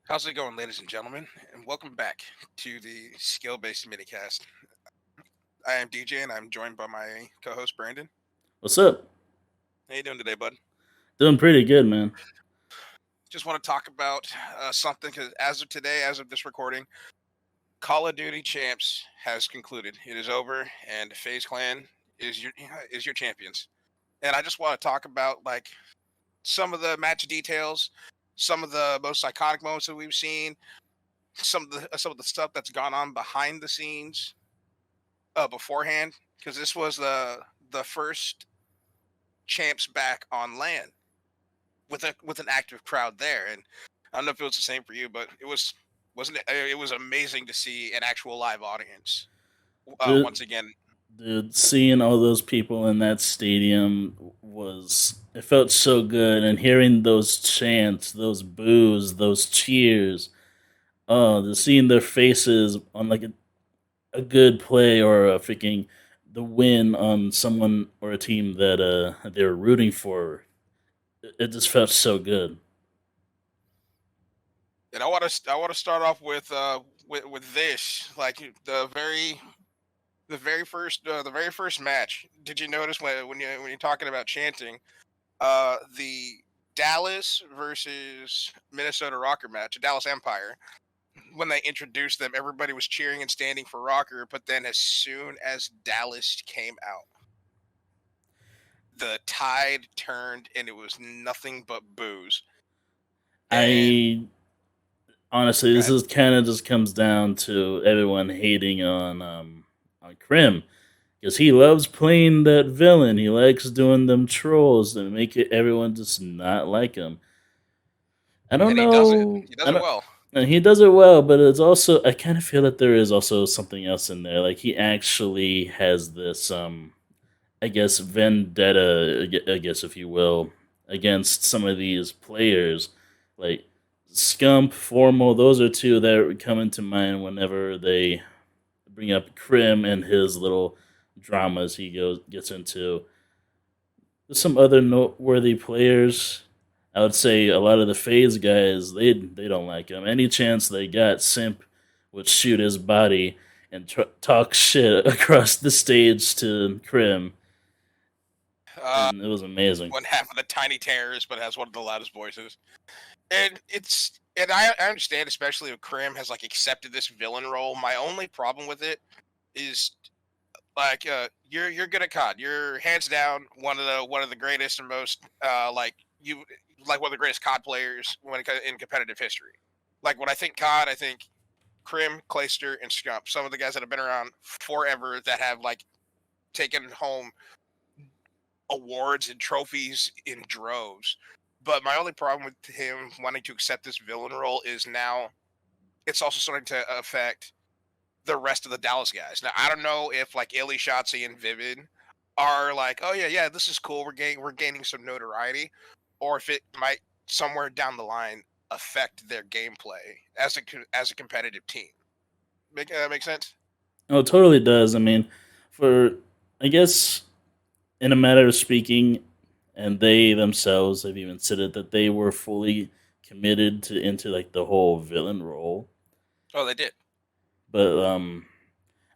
How's it going, ladies and gentlemen? And welcome back to the skill-based minicast. I am DJ, and I'm joined by my co-host Brandon. What's up? How you doing today, bud? Doing pretty good, man. Just want to talk about something because as of today, as of this recording, Call of Duty Champs has concluded. It is over, and FaZe Clan is your champions. And I just want to talk about some of the match details, some of the most iconic moments that we've seen, some of the stuff that's gone on behind the scenes beforehand, because this was the first champs back on land with an active crowd there. And I don't know if it was the same for you, but it was amazing to see an actual live audience Dude, once again. dude, seeing all those people in that stadium it felt so good, and hearing those chants, those boos, those cheers, seeing their faces on like a good play or a freaking the win on someone or a team that they were rooting for. It just felt so good. And I want to start off with this, like the very first match. Did you notice when you're talking about chanting, the Dallas versus Minnesota Rocker match, Dallas Empire, when they introduced them, everybody was cheering and standing for Rocker. But then, as soon as Dallas came out, the tide turned, and it was nothing but booze. And I honestly, go this ahead. is kind of just comes down to everyone hating on Krim because he loves playing that villain. He likes doing them trolls and make it everyone just not like him. I don't And he does it. know. He does I it don't. well. And he does it well, but it's also I kind of feel that there is also something else in there. Like he actually has this I guess vendetta, I guess if you will, against some of these players, like Scump, Formal. Those are two that come into mind whenever they bring up Krim and his little dramas he gets into. There's some other noteworthy players. I would say a lot of the phase guys they don't like him. Any chance they got, Simp would shoot his body and talk shit across the stage to Krim, Uh, and it was amazing. one half of the tiny terrorist, but has one of the loudest voices. And I understand, especially if Krim has accepted this villain role. My only problem with it is you're good at COD. You're hands down one of the greatest and most one of the greatest COD players in competitive history. Like when I think COD, I think Krim, Clayster, and Scump. Some of the guys that have been around forever that have taken home awards and trophies in droves. But my only problem with him wanting to accept this villain role is now it's also starting to affect the rest of the Dallas guys. Now I don't know if Illy, Shotzi, and Vivid are like, oh yeah, this is cool. We're gaining some notoriety, or if it might somewhere down the line affect their gameplay as a competitive team. Make sense? Oh, it totally does. I mean, for I guess in a matter of speaking, and they themselves have even said it that they were fully committed to into like the whole villain role. Oh, they did. But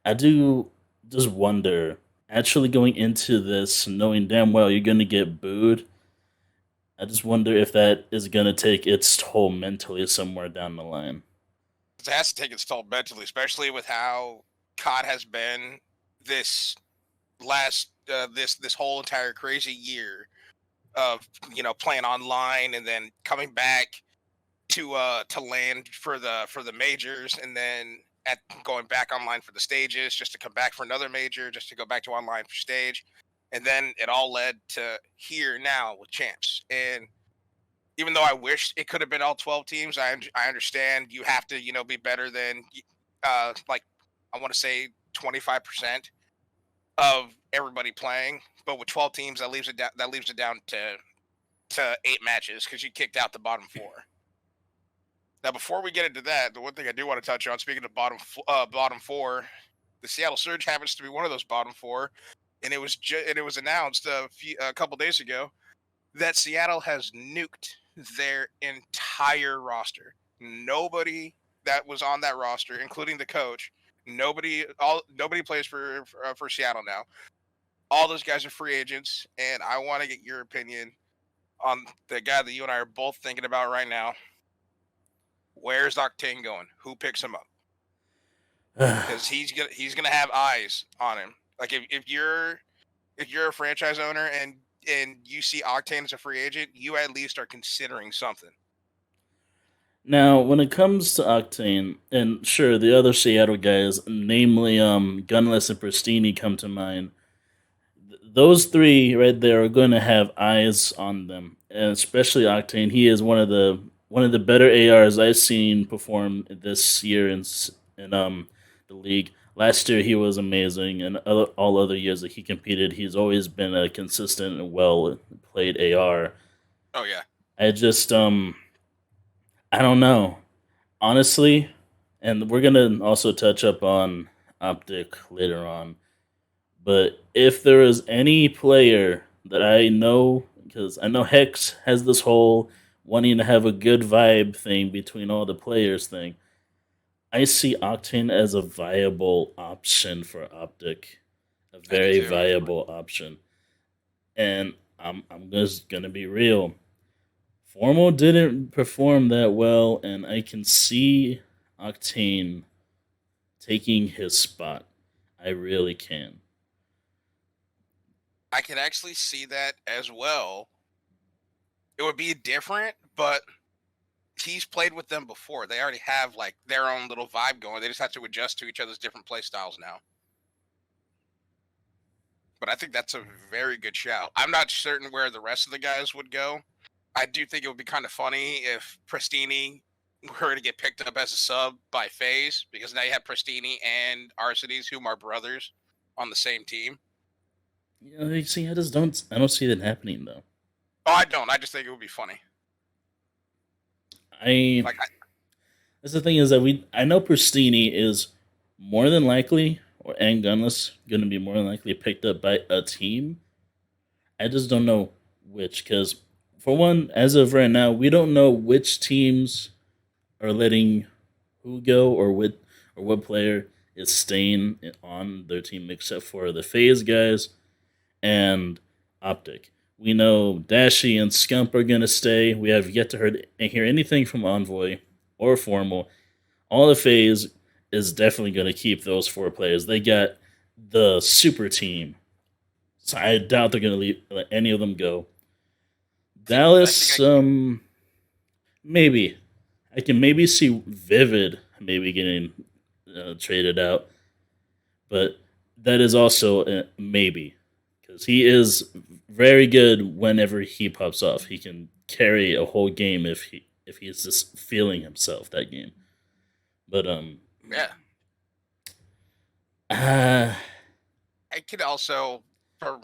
I do just wonder, actually going into this knowing damn well you're gonna get booed. I just wonder if that is gonna take its toll mentally somewhere down the line. It has to take its toll mentally, especially with how COD has been this this whole entire crazy year of playing online and then coming back to land for the majors, and then at going back online for the stages, just to come back for another major, just to go back to online for stage, and then it all led to here now with champs. And even though I wish it could have been all 12 teams, I understand you have to be better than like I want to say 25% of everybody playing. But with 12 teams, that leaves it down to 8 matches because you kicked out the bottom four. Now, before we get into that, the one thing I do want to touch on, speaking of bottom four, the Seattle Surge happens to be one of those bottom four, and it was announced a couple days ago that Seattle has nuked their entire roster. Nobody that was on that roster, including the coach, nobody plays for Seattle now. All those guys are free agents, and I want to get your opinion on the guy that you and I are both thinking about right now. Where's Octane going? Who picks him up? Because he's gonna have eyes on him. Like if you're a franchise owner and you see Octane as a free agent, you at least are considering something. Now, when it comes to Octane, and sure, the other Seattle guys, namely Gunless and Pristini, come to mind. Those three right there are going to have eyes on them, and especially Octane. He is one of the better ARs I've seen perform this year in the league. Last year he was amazing, and all other years that he competed, he's always been a consistent and well played AR. Oh yeah, I just I don't know honestly, and we're gonna also touch up on Optic later on. But if there is any player that I know, because I know Hex has this whole wanting to have a good vibe thing between all the players thing, I see Octane as a viable option for Optic, a I do very too. viable option. And I'm just gonna be real. Formal didn't perform that well, and I can see Octane taking his spot. I really can. I can actually see that as well. It would be different, but he's played with them before. They already have like their own little vibe going. They just have to adjust to each other's different play styles now. But I think that's a very good shout. I'm not certain where the rest of the guys would go. I do think it would be kind of funny if Pristini were to get picked up as a sub by FaZe, because now you have Pristini and Arcades, whom are brothers, on the same team. You know, you see, I don't see that happening though. Oh, I don't. I just think it would be funny. I Like, That's the thing is that I know Pristini is more than likely and Gunless going to be more than likely picked up by a team. I just don't know which, because for one, as of right now, we don't know which teams are letting who go or what player is staying on their team, except for the FaZe guys and Optic. We know Dashy and Scump are gonna stay. We have yet to hear anything from Envoy or Formal. All the FaZe is definitely gonna keep those four players. They got the super team, so I doubt they're gonna let any of them go. I think Dallas, maybe I can maybe see Vivid maybe getting traded out, but that is also a maybe because he is very good whenever he pops off. He can carry a whole game if he's just feeling himself that game. But yeah. uh, I could also, for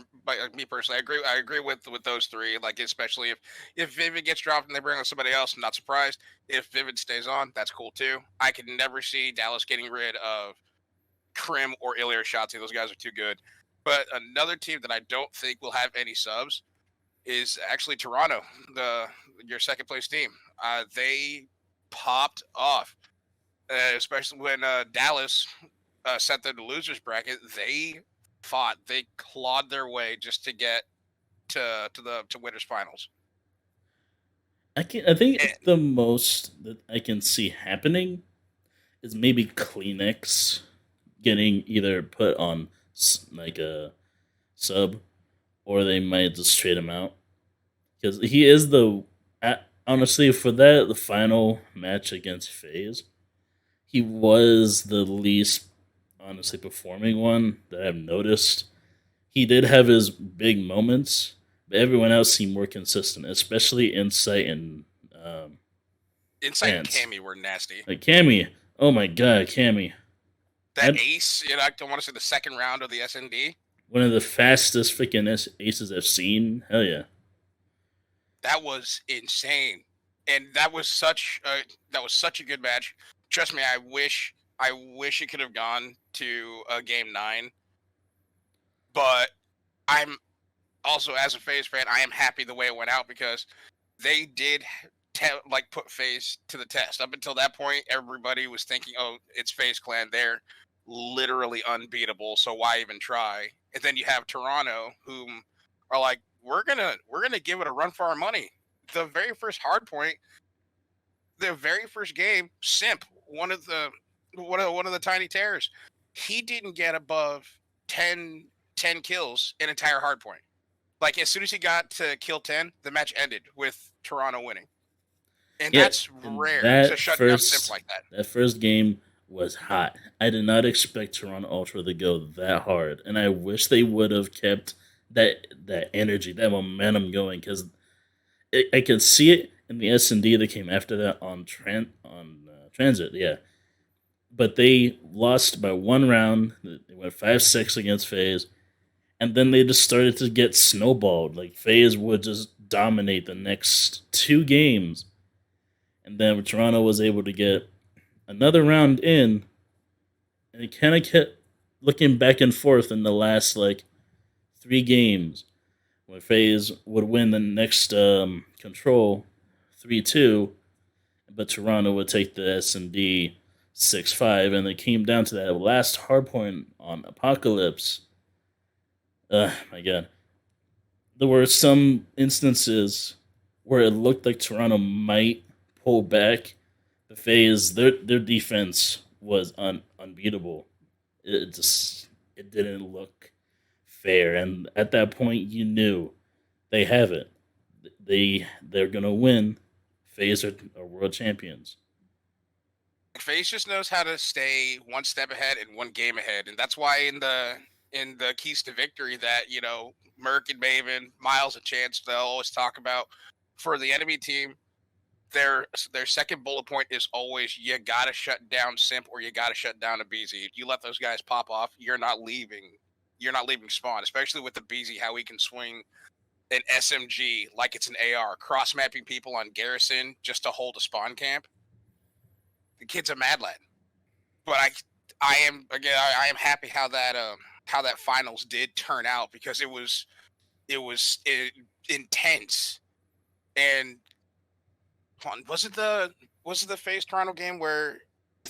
me personally, I agree with those three. Like, especially if Vivid gets dropped and they bring on somebody else, I'm not surprised. If Vivid stays on, that's cool too. I could never see Dallas getting rid of Krim or Ilya Shotzi. Those guys are too good. But another team that I don't think will have any subs is actually Toronto, the your second place team. They popped off, especially when Dallas sent them to losers bracket. They fought, they clawed their way just to get to winners finals. I think And the most that I can see happening is maybe Kleenex getting either put on like a sub, or they might just trade him out because he is honestly for the final match against FaZe, he was the least honestly performing one that I've noticed. He did have his big moments, but everyone else seemed more consistent, especially Insight and Insight and Vance. Cammy were nasty. Like Cammy, oh my god, Cammy, That had ace, I don't want to say the second round of the SND. one of the fastest freaking aces I've seen. Hell yeah. That was insane, and that was such a good match. Trust me, I wish it could have gone to a game 9, but I'm also, as a FaZe fan, I am happy the way it went out, because they did. like put FaZe to the test. Up until that point, everybody was thinking, "Oh, it's FaZe Clan. They're literally unbeatable. So why even try?" And then you have Toronto, whom are like, "We're gonna give it a run for our money." The very first hard point, the very first game, Simp, one of the tiny terrors, he didn't get above 10 kills in entire hard point. Like as soon as he got to kill 10, the match ended with Toronto winning. And Yeah, that's and rare to shut down Simp like that. that first game was hot. I did not expect Toronto Ultra to go that hard, and I wish they would have kept that energy, that momentum going, because I could see it in the S&D that came after that on Transit. Yeah, but they lost by one round. They went 5-6 against FaZe, and then they just started to get snowballed. Like FaZe would just dominate the next two games, and then Toronto was able to get another round in, and it kind of kept looking back and forth in the last like three games, where FaZe would win the next control 3-2, but Toronto would take the S&D 6-5, and it came down to that last hardpoint on Apocalypse. My God. There were some instances where it looked like Toronto might pull back. The FaZe, their defense was unbeatable. It didn't look fair, and at that point you knew they have it. They're gonna win. FaZe are world champions. FaZe just knows how to stay one step ahead and one game ahead, and that's why in the keys to victory that Merc and Maven, Miles and Chance, they'll always talk about for the enemy team. Their second bullet point is always you gotta shut down Simp or you gotta shut down a BZ. You let those guys pop off, you're not leaving. You're not leaving spawn, especially with the BZ, how he can swing an SMG like it's an AR, cross mapping people on Garrison just to hold a spawn camp. The kid's a mad lad. But I am again I am happy how that finals did turn out because it was intense. And was it the FaZe Toronto game where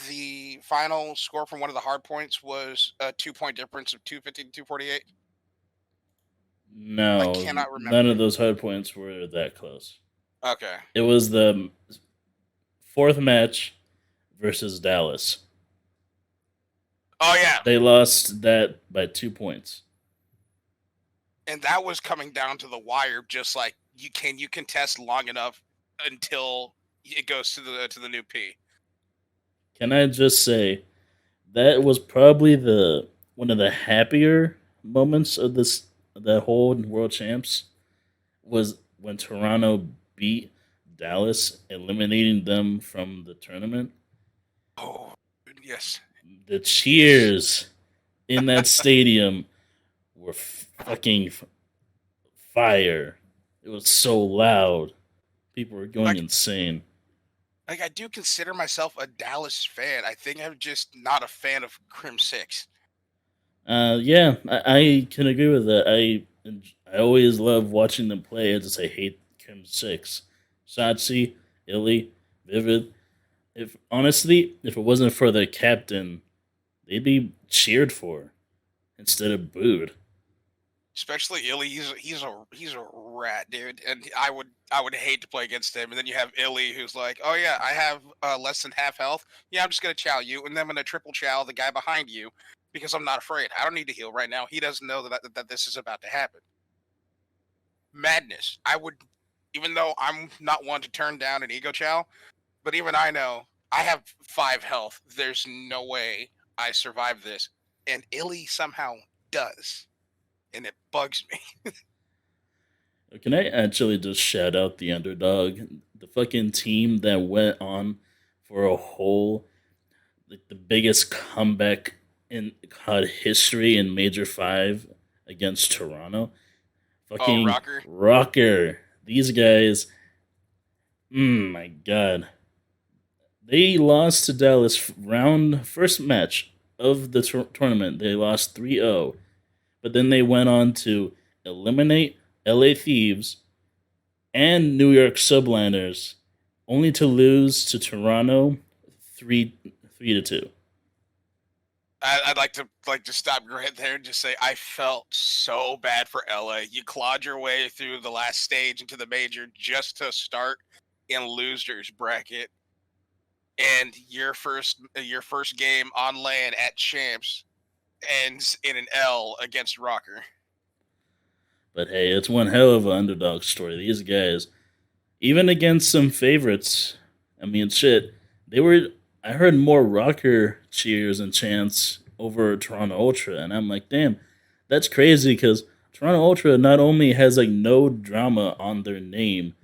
the final score from one of the hard points was a 2 point difference of 250 to 248? I No, cannot none remember. of those hard points were that close. Okay. It was the fourth match versus Dallas. Oh yeah. They lost that by 2 points. And that was coming down to the wire, just like you contest long enough until it goes to the new P. Can I just say that was probably the one of the happier moments of this that whole World Champs was when Toronto beat Dallas, eliminating them from the tournament. Oh yes. The Yes. cheers in that stadium were fucking fire. It was so loud. People were going Like insane. I do consider myself a Dallas fan. I think I'm just not a fan of Crim 6. Yeah, I can agree with that. I always love watching them play. I hate Kim 6, Satsi, Illy, Vivid. If honestly, if it wasn't for the captain, they'd be cheered for instead of booed. Especially Illy, he's a rat, dude, and I would hate to play against him. And then you have Illy, who's like, "Oh yeah, I have less than half health. Yeah, I'm just gonna chow you, and then I'm gonna triple chow the guy behind you because I'm not afraid. I don't need to heal right now. He doesn't know that this is about to happen. Madness. I would, even though I'm not one to turn down an ego chow, but even I know I have 5 health. There's no way I survive this, and Illy somehow does, and it bugs me. Can I actually just shout out the underdog, the fucking team that went on for a whole like the biggest comeback in COD history in Major 5 against Toronto. Oh, Fucking Rocker. Rocker. These guys, my god. They lost to Dallas round first match of the tournament. They lost 3-0, but then they went on to eliminate LA Thieves and New York Subliners only to lose to Toronto 3-2. I'd like to stop you right there and just say I felt so bad for LA. You clawed your way through the last stage into the major just to start in losers bracket, and your first game on land at champs ends in an L against Rocker. But hey, it's one hell of an underdog story. These guys, even against some favorites, I mean, shit, they were. I heard more rocker cheers and chants over Toronto Ultra, and I'm like, damn, that's crazy because Toronto Ultra not only has like no drama on their name,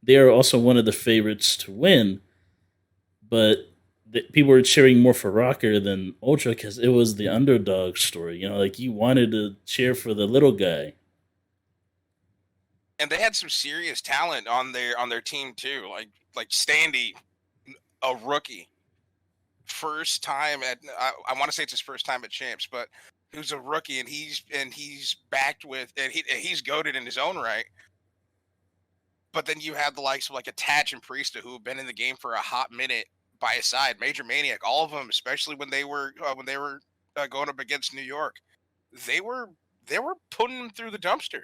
they are also one of the favorites to win, but people were cheering more for Rocker than Ultra because it was the underdog story. You know, like you wanted to cheer for the little guy. And they had some serious talent on their team too, like Standy, a rookie, first time at I want to say it's his first time at champs, but who's a rookie and he's backed with and he's goated in his own right. But then you have the likes of like Attach and Priesta who have been in the game for a hot minute by his side. Major Maniac, all of them, especially when they were going up against New York, they were they were putting them through the dumpster.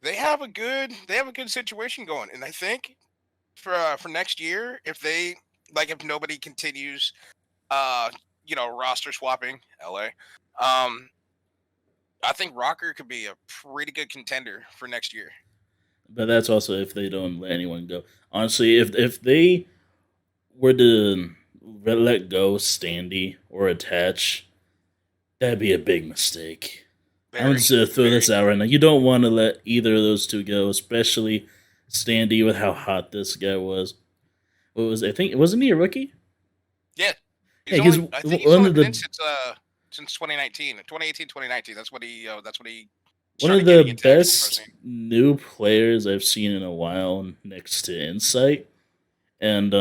They have a good situation going, and I think for next year, if they if nobody continues, uh, roster swapping LA, um, I think Rocker could be a pretty good contender for next year. But that's also if they don't let anyone go. Honestly, if they were to let go Standy or Attach, that'd be a big mistake. I'm Very, just gonna throw very. this out right now. You don't want to let either of those two go, especially Standy with how hot this guy was. What was I think wasn't he a rookie? Yeah, Yeah, he's I think he's one only of been in the since 2019, 2018, 2019. That's when he one of started the getting into actual pro best scene. new players I've seen in a while, next to Insight and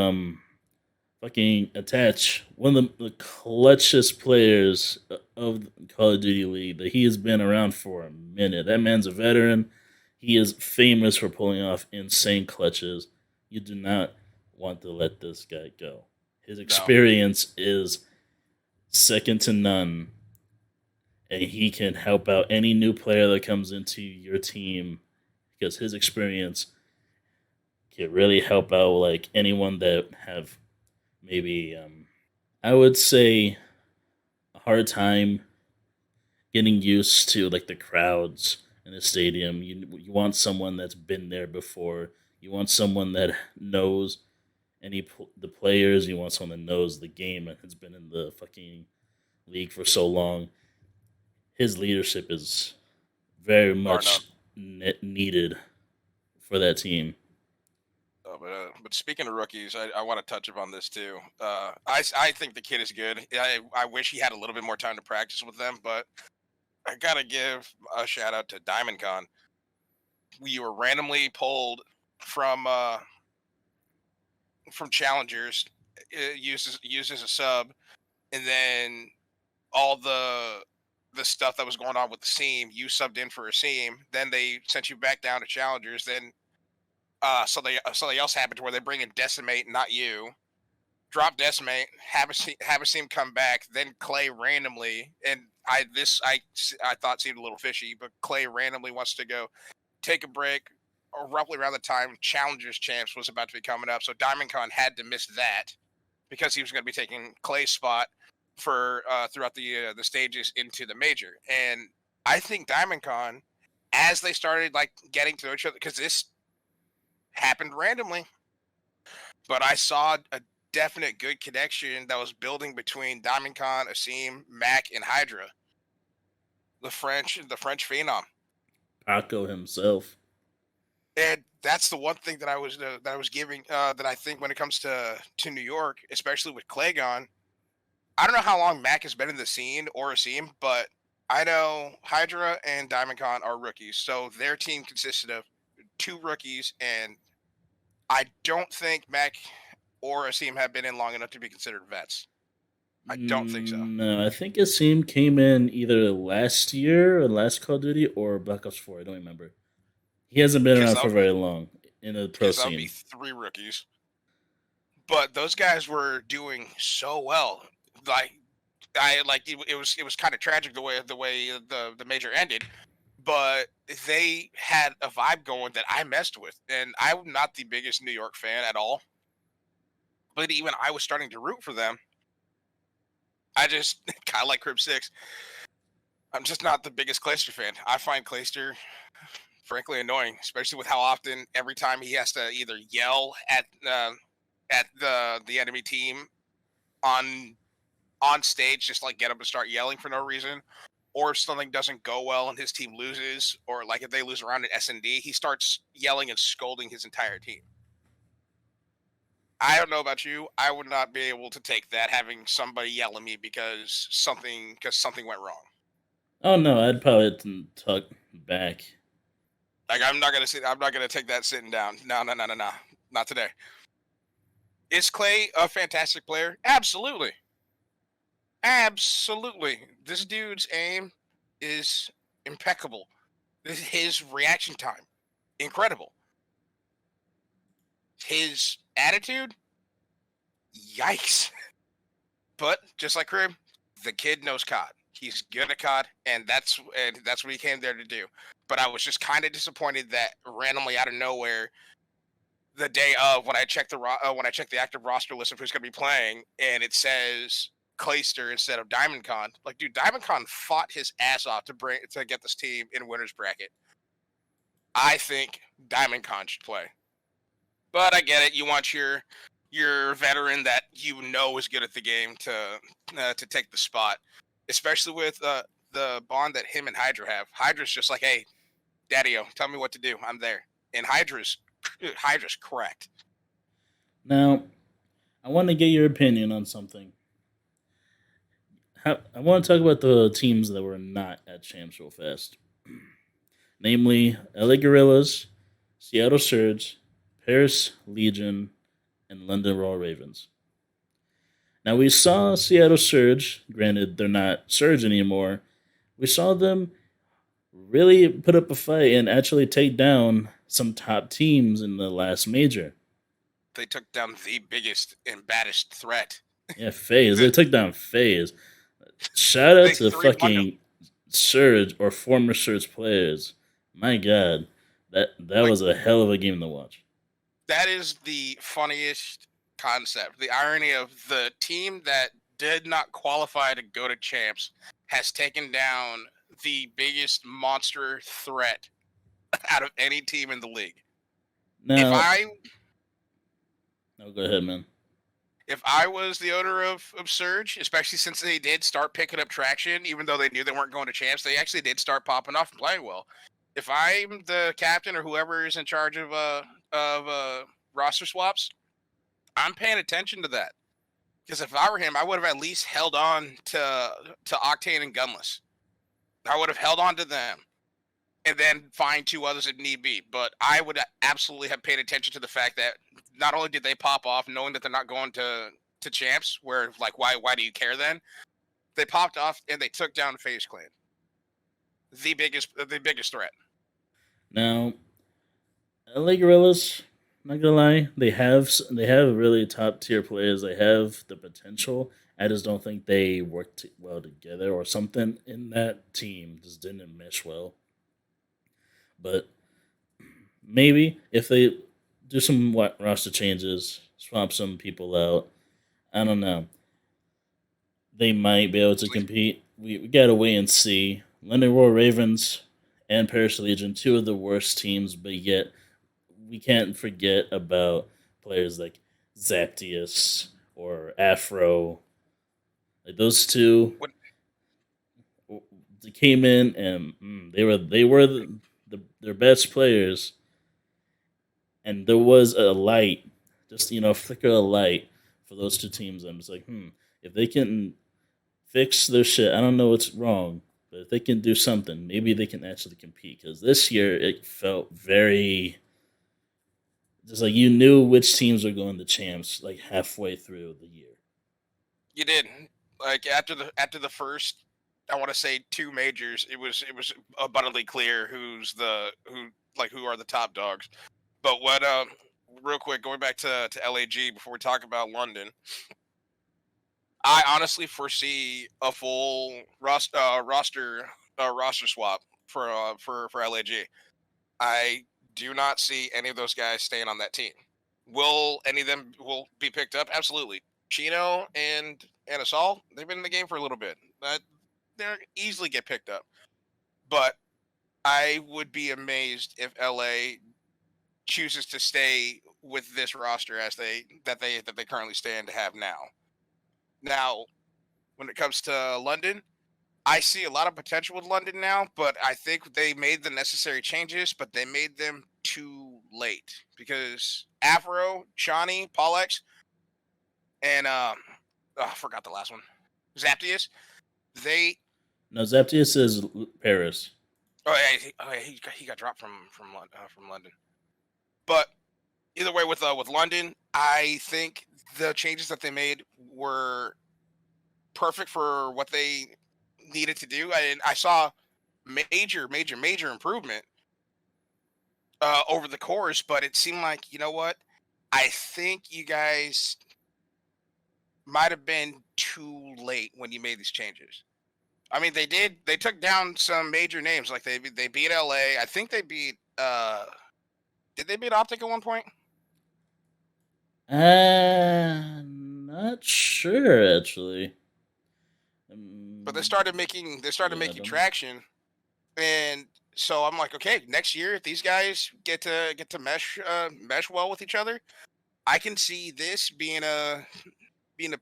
fucking Attach. One of the clutchest players of the Call of Duty League. That he has been around for a minute. That man's a veteran. He is famous for pulling off insane clutches. You do not want to let this guy go. His No, experience is second to none, and he can help out any new player that comes into your team because his experience can really help out like anyone that have maybe I would say a hard time getting used to like the crowds in the stadium. You want someone that's been there before. You want someone that knows the players. You want someone that knows the game and has been in the fucking league for so long. His leadership is very bar none. much needed for that team. Oh, but speaking of rookies, I want to touch upon this too. I think the kid is good. I wish he had a little bit more time to practice with them, but I gotta give a shout out to Diamond Con. We were randomly pulled from uh, from challengers, used as a sub, and then all the stuff that was going on with the seam, you subbed in for a seam. Then they sent you back down to challengers. Then something else happened to where they bring in Decimate, not you. Drop Decimate, have a seam come back. Then Clay randomly, and I thought seemed a little fishy, but Clay randomly wants to go take a break. Or roughly around the time Challengers Champs was about to be coming up, so Diamond Con had to miss that because he was going to be taking Clay's spot for throughout the stages into the major. And I think Diamond Con, as they started like getting to each other, because this happened randomly, but I saw a definite good connection that was building between Diamond Con, Asim, Mac, and Hydra, the French phenom. Paco himself. And that's the one thing that I was giving that I think when it comes to New York, especially with Clay gone, I don't know how long Mac has been in the scene or Asim, but I know Hydra and Diamond Con are rookies, so their team consisted of two rookies, and I don't think Mac or Asim have been in long enough to be considered vets. I don't think so. No, I think Asim came in either last year or last Call of Duty or Black Ops 4. I don't remember. He hasn't been Because around for very long. in the pro Yes, that would be scene. 3 rookies. But those guys were doing so well. Like it was kind of tragic the way the major ended, but they had a vibe going that I messed with, and I'm not the biggest New York fan at all. But even I was starting to root for them. I just kind of like Ep.6. I'm just not the biggest Clayster fan. I find Clayster frankly annoying, especially with how often every time he has to either yell at the enemy team on on stage, just like get them to start yelling for no reason, or if something doesn't go well and his team loses, or like if they lose around at S&D, he starts yelling and scolding his entire team. I don't know about you. I would not be able to take that, having somebody yell at me because something went wrong. Oh no, I'd probably tuck back. Like I'm not gonna take that sitting down. No, no, no, no, no. Not today. Is Clay a fantastic player? Absolutely. Absolutely. This dude's aim is impeccable. His reaction time, incredible. His attitude, yikes. But just like Crib, the kid knows COD. He's good at COD, and that's what he came there to do. But I was just kind of disappointed that randomly out of nowhere, the day of when I checked the active roster list of who's going to be playing, and it says Clayster instead of Diamond Con. Like, dude, Diamond Con fought his ass off to get this team in winners bracket. I think Diamond Con should play. But I get it. You want your veteran that you know is good at the game to take the spot, especially with the bond that him and Hydra have. Hydra's just like, hey, Daddy-o, tell me what to do. I'm there. And Hydra's correct. Now, I want to get your opinion on something. I want to talk about the teams that were not at Champs real fast. Namely, LA Gorillas, Seattle Surge, Paris Legion, and London Royal Ravens. Now, we saw Seattle Surge, granted, they're not Surge anymore. We saw them really put up a fight and actually take down some top teams in the last major. They took down the biggest and baddest threat. Yeah, FaZe. They The, took down FaZe. Shout out they to the 3-1 them. fucking Surge or former Surge players. My God, that Like, was a hell of a game to watch. that is the funniest concept. The irony of the team that did not qualify to go to champs has taken down the biggest monster threat out of any team in the league. If Now, I no, go ahead, man. if I was the owner of Surge, especially since they did start picking up traction, even though they knew they weren't going to champs, they actually did start popping off and playing well. If I'm the captain or whoever is in charge of roster swaps, I'm paying attention to that. Because if I were him, I would have at least held on to Octane and Gunless. I would have held on to them and then find 2 others if need be. But I would absolutely have paid attention to the fact that not only did they pop off, knowing that they're not going to champs, where like why do you care then? They popped off and they took down FaZe Clan, the biggest threat. Now, LA Gorillas, not gonna lie, they have really top tier players. They have the potential. I just don't think they worked well together, or something in that team just didn't mesh well. But maybe if they do some roster changes, swap some people out, I don't know, they might be able to compete. We gotta wait and see. London Royal Ravens and Paris Legion, two of the worst teams, but yet we can't forget about players like Zaptius or Afro. Like those two, What they came in and they were their best players, and there was a light, just flicker of light for those two teams. I'm just like, if they can fix their shit, I don't know what's wrong, but if they can do something, maybe they can actually compete. Because this year it felt very just like you knew which teams were going to champs like halfway through the year. you did, like after the first, I want to say 2 majors, it was abundantly clear who are the top dogs. But what real quick, going back to LAG before we talk about London, I honestly foresee a full roster swap for LAG. I do not see any of those guys staying on that team. Will any of them will be picked up? Absolutely. Chino and Asal, they've been in the game for a little bit. They're easily get picked up. But I would be amazed if LA chooses to stay with this roster as they currently stand to have now. Now, when it comes to London, I see a lot of potential with London now, but I think they made the necessary changes, but they made them too late because Avro, Johnny, Paulex, and I forgot the last one, Zaptius. They No, Zaptius is Paris. he got dropped from London. But either way, with London, I think the changes that they made were perfect for what they needed to do. I saw major improvement over the course, but it seemed like, you know what? I think you guys might have been too late when you made these changes. I mean, they did. They took down some major names, like they beat LA. I think they beat. Did they beat Optic at one point? Not sure actually. But they started Yeah, I making don't know. traction, and so I'm like, okay, next year if these guys get to mesh well with each other, I can see this being a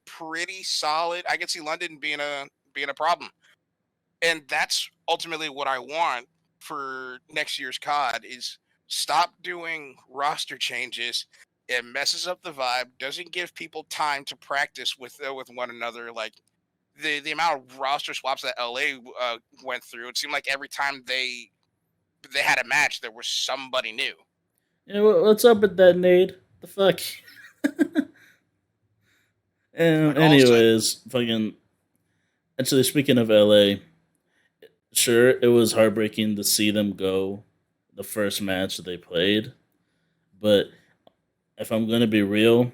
pretty solid. I can see London being a problem, and that's ultimately what I want for next year's COD is stop doing roster changes. It messes up the vibe. Doesn't give people time to practice with one another. Like the amount of roster swaps that LA went through, it seemed like every time they had a match, there was somebody new. Yeah, what's up with that, Nade? The fuck? Like all of a sudden, Anyways, fucking. Actually, speaking of LA, sure, it was heartbreaking to see them go the first match that they played, but if I'm going to be real,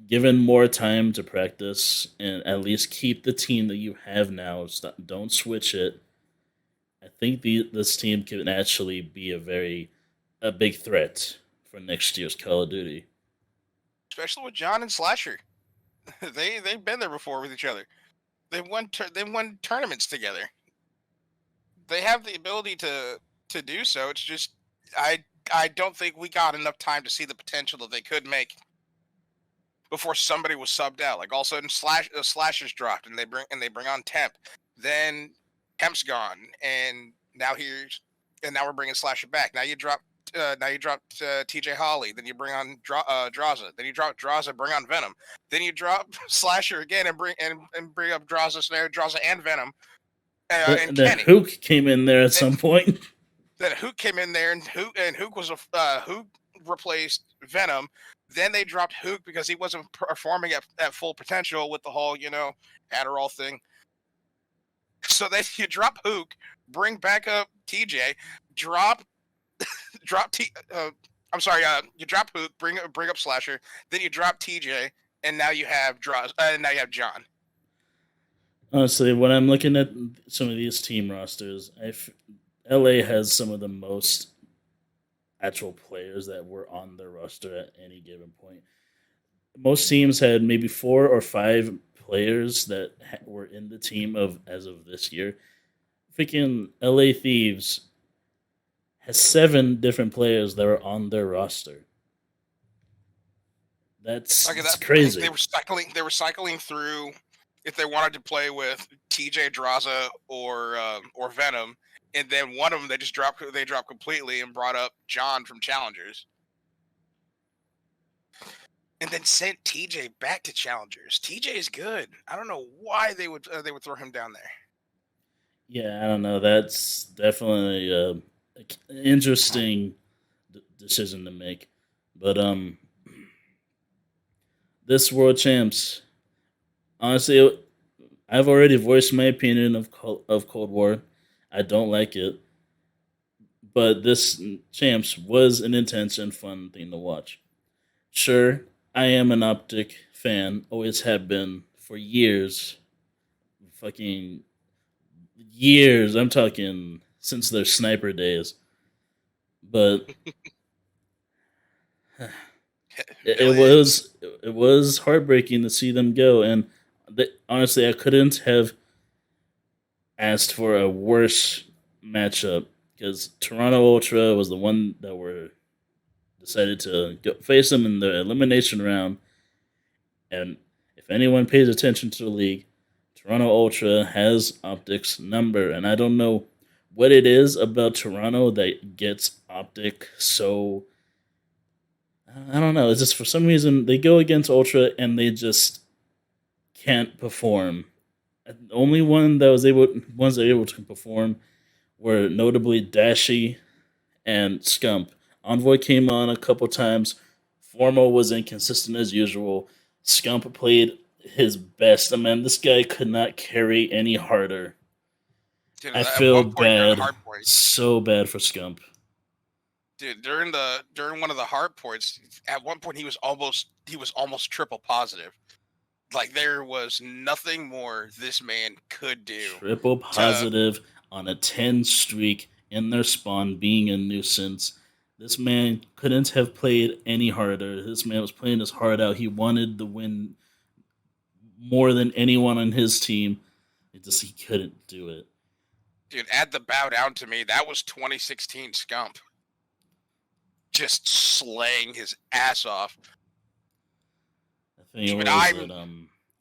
given more time to practice and at least keep the team that you have now, don't switch it. I think this team can actually be a big threat for next year's Call of Duty. especially with John and Slasher, they've been there before with each other. They've won tournaments together. They have the ability to do so. It's just I I don't think we got enough time to see the potential that they could make before somebody was subbed out. Like all of a sudden, Slashers dropped, and they bring on Temp. Then Temp's gone, and now we're bringing Slasher back. Now you drop TJ Holly. Then you bring on Draza. Then you drop Draza, bring on Venom. Then you drop Slasher again and bring up Draza, Snare, Draza, and Venom and The Kenny. Hook came in there at Then some point. then Hook came in there, and Hook was Hook replaced Venom. Then they dropped Hook because he wasn't performing at full potential with the whole Adderall thing. So then you drop Hook, bring back up TJ, drop drop T. I'm sorry. You drop Hook, bring up Slasher, then you drop TJ, and now you have now you have John. Honestly, when I'm looking at some of these team rosters, LA has some of the most actual players that were on their roster at any given point. Most teams had maybe 4 or 5 players that were in the team of as of this year. Freaking LA Thieves has 7 different players that are on their roster. Like That's that, crazy. they were cycling through if they wanted to play with TJ Draza or Venom, and then one of them they dropped completely and brought up John from Challengers, and then sent TJ back to Challengers. TJ is good. I don't know why they would throw him down there. Yeah, I don't know. That's definitely an interesting decision to make. But this World Champs, honestly, I've already voiced my opinion of Cold War. I don't like it, but this champs was an intense and fun thing to watch. Sure, I am an Optic fan, always have been for years, fucking years. I'm talking since their sniper days. But it Millions. was heartbreaking to see them go, and honestly, I couldn't have asked for a worse matchup because Toronto Ultra was the one that were decided to face them in the elimination round. And if anyone pays attention to the league, Toronto Ultra has Optic's number, and I don't know what it is about Toronto that gets Optic so. I don't know. It's just for some reason they go against Ultra and they just can't perform. The only ones that were able to perform were notably Dashi and Scump. Envoy came on a couple times. Formo was inconsistent as usual. Scump played his best. I mean, this guy could not carry any harder. Dude, I at feel one point during the bad, hard point, so bad for Scump. dude, during one of the hard points, at one point he was almost triple positive. Like there was nothing more this man could do Triple to. positive on a 10 streak in their spawn being a nuisance. This man couldn't have played any harder. This man was playing his heart out. He wanted the win more than anyone on his team. He couldn't do it. Dude, add the bow down to me. That was 2016 Scump. Just slaying his ass off. I think it Dude, was that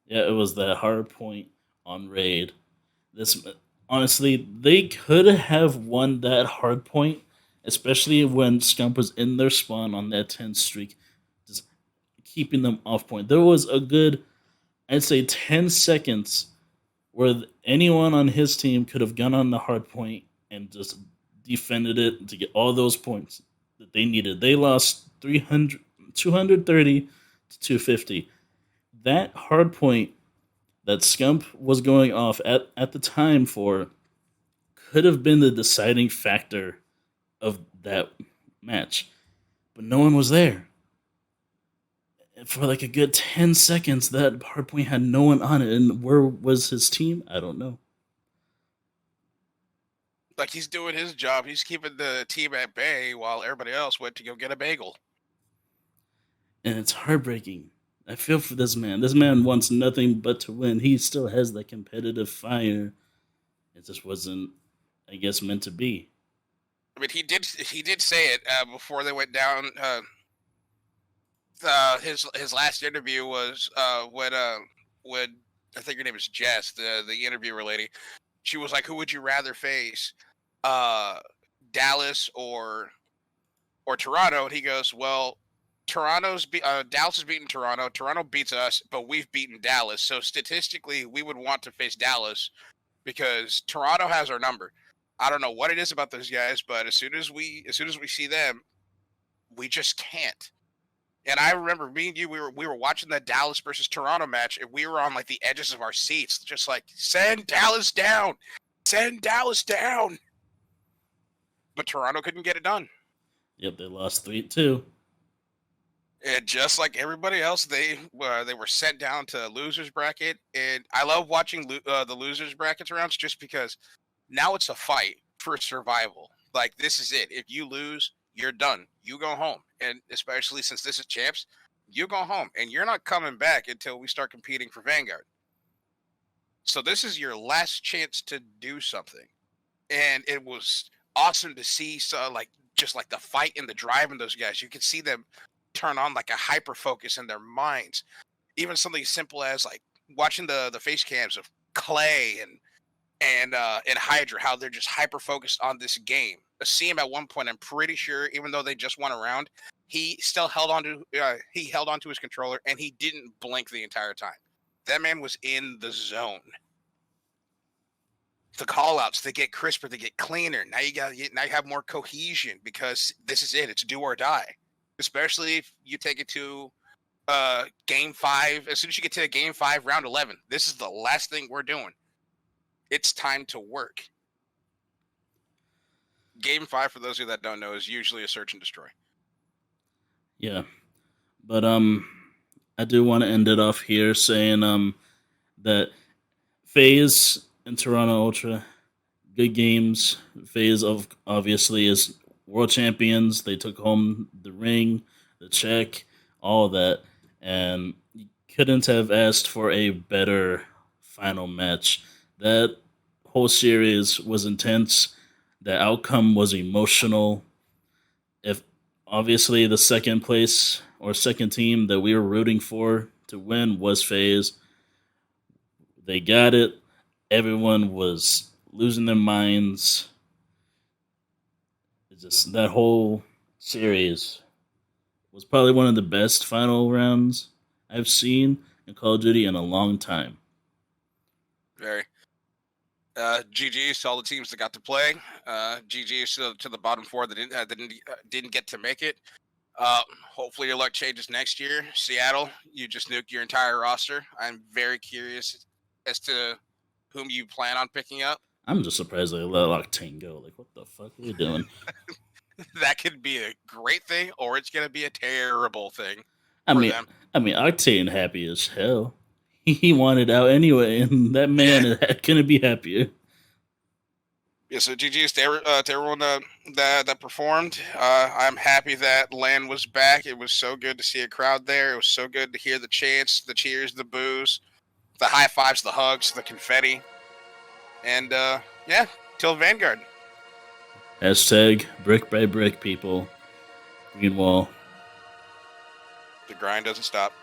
yeah, it was that hard point on raid. This honestly, they could have won that hard point, especially when Scump was in their spawn on that 10 streak, just keeping them off point. There was a good, I'd say, 10 seconds where anyone on his team could have gone on the hard point and just defended it to get all those points that they needed. They lost 230 to 250. That hard point that Scump was going off at the time for could have been the deciding factor of that match. But no one was there. For like a good 10 seconds, that hardpoint had no one on it. And where was his team? I don't know. like he's doing his job. He's keeping the team at bay while everybody else went to go get a bagel. And it's heartbreaking. I feel for this man. This man wants nothing but to win. He still has that competitive fire. It just wasn't, I guess, meant to be. I mean, he did say it before they went down. His last interview was when I think her name is Jess, the interviewer lady. She was like, "Who would you rather face, Dallas or Toronto?" And he goes, "Well, Dallas has beaten Toronto. Toronto beats us, but we've beaten Dallas. So statistically, we would want to face Dallas because Toronto has our number. I don't know what it is about those guys, but as soon as we see them, we just can't." And I remember me and you, we were watching the Dallas versus Toronto match, and we were on like the edges of our seats, just like send Dallas down, send Dallas down. But Toronto couldn't get it done. Yep, they lost 3-2. And just like everybody else, they were sent down to losers bracket. And I love watching the losers brackets rounds just because now it's a fight for survival. Like this is it. If you lose, you're done. You go home. And especially since this is champs, you go home and you're not coming back until we start competing for Vanguard. So this is your last chance to do something. And it was awesome to see just like the fight and the drive in those guys. You could see them turn on like a hyper focus in their minds. Even something simple as like watching the face cams of Clay and Hydra, how they're just hyper focused on this game. I see him at one point. I'm pretty sure, even though they just won a round, he still held on to his controller and he didn't blink the entire time. That man was in the zone. The call outs, they get crisper, they get cleaner. Now you have more cohesion because this is it. It's do or die. Especially if you take it to game 5. As soon as you get to game 5, round 11, this is the last thing we're doing. It's time to work. Game 5, for those of you that don't know, is usually a search and destroy. Yeah, but I do want to end it off here saying that FaZe and Toronto Ultra, good games. FaZe of obviously is world champions. They took home the ring, the check, all of that, and you couldn't have asked for a better final match. That whole series was intense. The outcome was emotional. If obviously the second place or second team that we were rooting for to win was FaZe, they got it. Everyone was losing their minds. It's just that whole series was probably one of the best final rounds I've seen in Call of Duty in a long time. Very. GG's to all the teams that got to play. GG's to the bottom four that didn't get to make it. Hopefully your luck changes next year. Seattle, you just nuked your entire roster. I'm very curious as to whom you plan on picking up. I'm just surprised they let Octane go. Like, what the fuck are you doing? That could be a great thing, or it's going to be a terrible thing I for mean, them. Octane happy as hell. He wanted out anyway, and that man Yeah. couldn't be happier. Yeah, so GG's to everyone that performed. I'm happy that LAN was back. It was so good to see a crowd there. It was so good to hear the chants, the cheers, the boos, the high fives, the hugs, the confetti. And yeah, till Vanguard. Hashtag brick by brick, people. Green wall. The grind doesn't stop.